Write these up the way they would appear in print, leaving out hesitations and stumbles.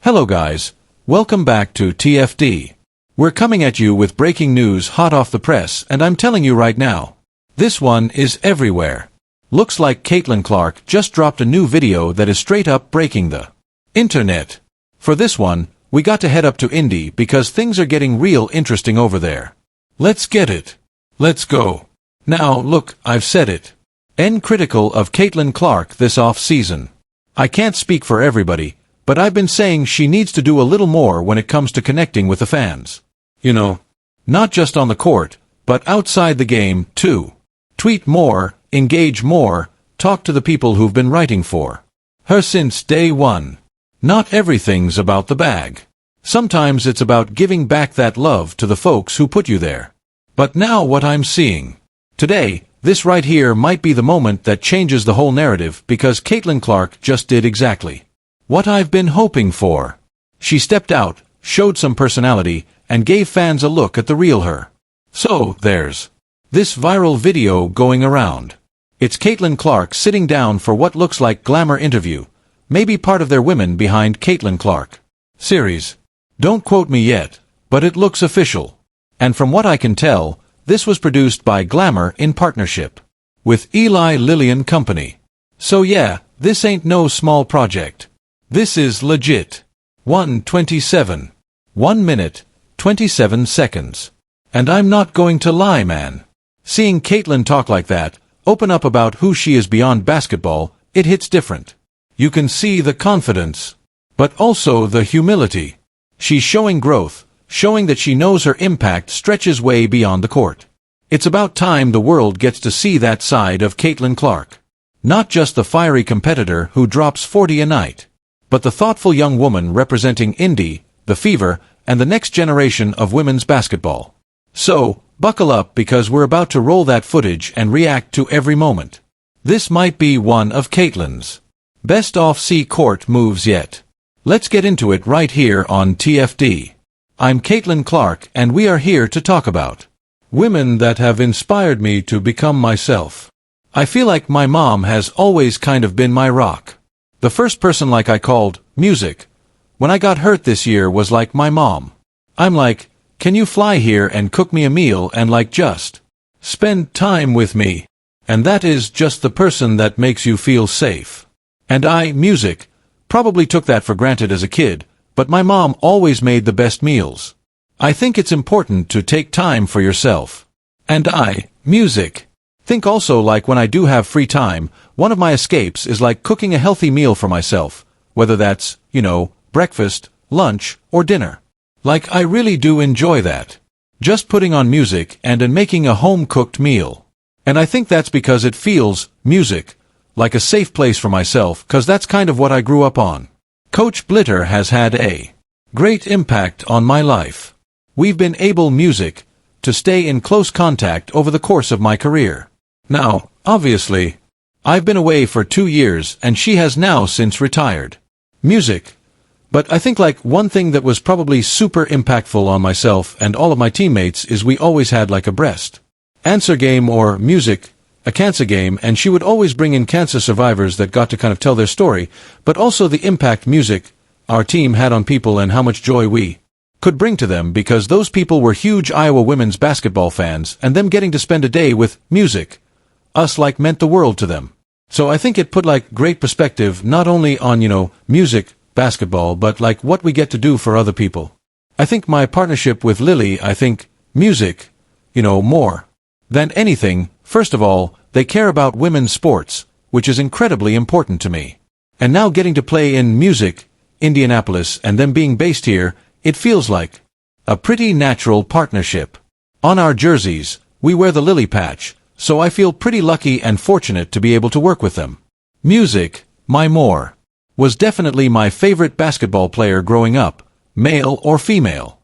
Hello guys, welcome back to TFD. We're coming at you with breaking news hot off the press, and I'm telling you right now, this one is everywhere. Looks like CaitlinClark just dropped a new video that is straight up breaking the internet. For this one, we got to head up to Indy because things are getting real interesting over there. Let's get it. Let's go. Now look, I've said it. Critical of CaitlinClark this off-season. I can't speak for everybody, but I've been saying she needs to do a little more when it comes to connecting with the fans. You know, not just on the court, but outside the game, too. Tweet more, engage more, talk to the people who've been writing for her since day one. Not everything's about the bag. Sometimes it's about giving back that love to the folks who put you there. But now what I'm seeing today, this right here might be the moment that changes the whole narrative, because CaitlinClark just did exactly what I've been hoping for. She stepped out, showed some personality, and gave fans a look at the real her. So, there's this viral video going around. It's CaitlinClark sitting down for what looks like glamour interview, maybe part of their Women Behind CaitlinClark series. Don't quote me yet, but it looks official. And from what I can tell, this was produced by Glamour in partnership with Eli Lilly and Company. So yeah, this ain't no small project. This is legit. 1:27. 1 minute, 27 seconds. And I'm not going to lie, man. Seeing Caitlin talk like that, open up about who she is beyond basketball, it hits different. You can see the confidence, but also the humility. She's showing growth, showing that she knows her impact stretches way beyond the court. It's about time the world gets to see that side of CaitlinClark. Not just the fiery competitor who drops 40 a night, but the thoughtful young woman representing Indy, the Fever, and the next generation of women's basketball. So, buckle up, because we're about to roll that footage and react to every moment. This might be one of Caitlin's best off-court moves yet. Let's get into it right here on TFD. I'm CaitlinClark, and we are here to talk about women that have inspired me to become myself. I feel like my mom has always kind of been my rock. The first person like I called music when I got hurt this year was like my mom. I'm like, can you fly here and cook me a meal and like just spend time with me? And that is just the person that makes you feel safe. And music, probably took that for granted as a kid, but my mom always made the best meals. I think it's important to take time for yourself. And music. Think also, like when I do have free time, one of my escapes is like cooking a healthy meal for myself, whether that's, breakfast, lunch, or dinner. Like I really do enjoy that. Just putting on music and making a home-cooked meal. And I think that's because it feels, music, like a safe place for myself, cause that's kind of what I grew up on. Coach Blitter has had a great impact on my life. We've been able music to stay in close contact over the course of my career. Now, obviously, I've been away for 2 years and she has now since retired. Music. But I think like one thing that was probably super impactful on myself and all of my teammates is we always had like a breast answer game or music, a cancer game, and she would always bring in cancer survivors that got to kind of tell their story, but also the impact music our team had on people and how much joy we could bring to them, because those people were huge Iowa women's basketball fans, and them getting to spend a day with music, us like meant the world to them. So I think it put like great perspective not only on, music, basketball, but like what we get to do for other people. I think my partnership with Lily, I think music, more than anything, first of all, they care about women's sports, which is incredibly important to me. And now getting to play in music, Indianapolis, and them being based here, it feels like a pretty natural partnership. On our jerseys, we wear the Lily patch, so I feel pretty lucky and fortunate to be able to work with them. Music, was definitely my favorite basketball player growing up, male or female.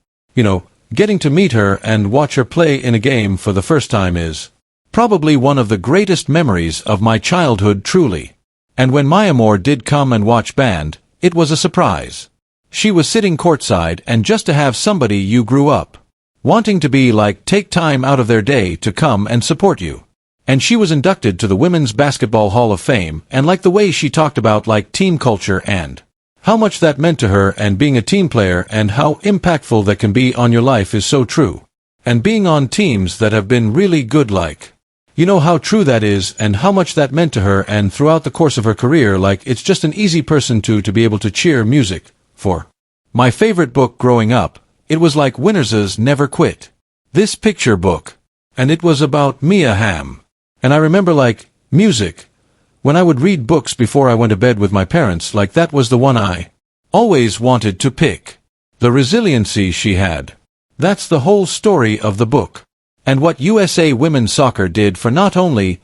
Getting to meet her and watch her play in a game for the first time is probably one of the greatest memories of my childhood, truly. And when my Amor did come and watch band, it was a surprise. She was sitting courtside, and just to have somebody you grew up wanting to be like take time out of their day to come and support you. And she was inducted to the Women's Basketball Hall of Fame, and like the way she talked about like team culture and How much that meant to her, and being a team player and how impactful that can be on your life is so true. And being on teams that have been really good, like, you know how true that is and how much that meant to her, and throughout the course of her career, like, it's just an easy person to be able to cheer music for. My favorite book growing up, it was like Winners's Never Quit. This picture book. And it was about Mia Hamm. And I remember, like, music. When I would read books before I went to bed with my parents, like, that was the one I always wanted to pick. The resiliency she had. That's the whole story of the book. And what USA Women's Soccer did for not only,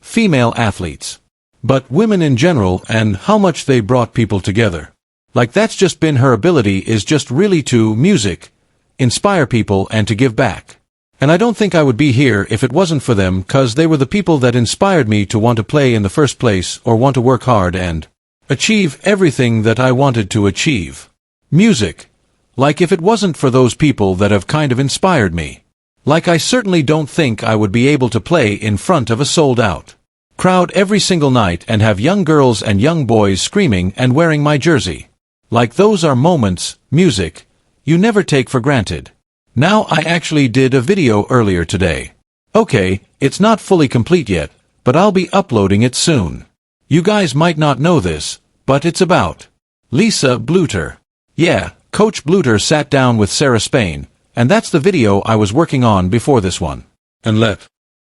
female athletes, but women in general, and how much they brought people together. Like, that's just been her ability, is just really to music, inspire people and to give back. And I don't think I would be here if it wasn't for them, 'cause they were the people that inspired me to want to play in the first place, or want to work hard and achieve everything that I wanted to achieve. Music. Like, if it wasn't for those people that have kind of inspired me, like, I certainly don't think I would be able to play in front of a sold-out crowd every single night and have young girls and young boys screaming and wearing my jersey. Like, those are moments, music, you never take for granted. Now, I actually did a video earlier today. Okay, it's not fully complete yet, but I'll be uploading it soon. You guys might not know this, but it's about Lisa Bluter. Yeah, Coach Bluter sat down with Sarah Spain, and that's the video I was working on before this one. And let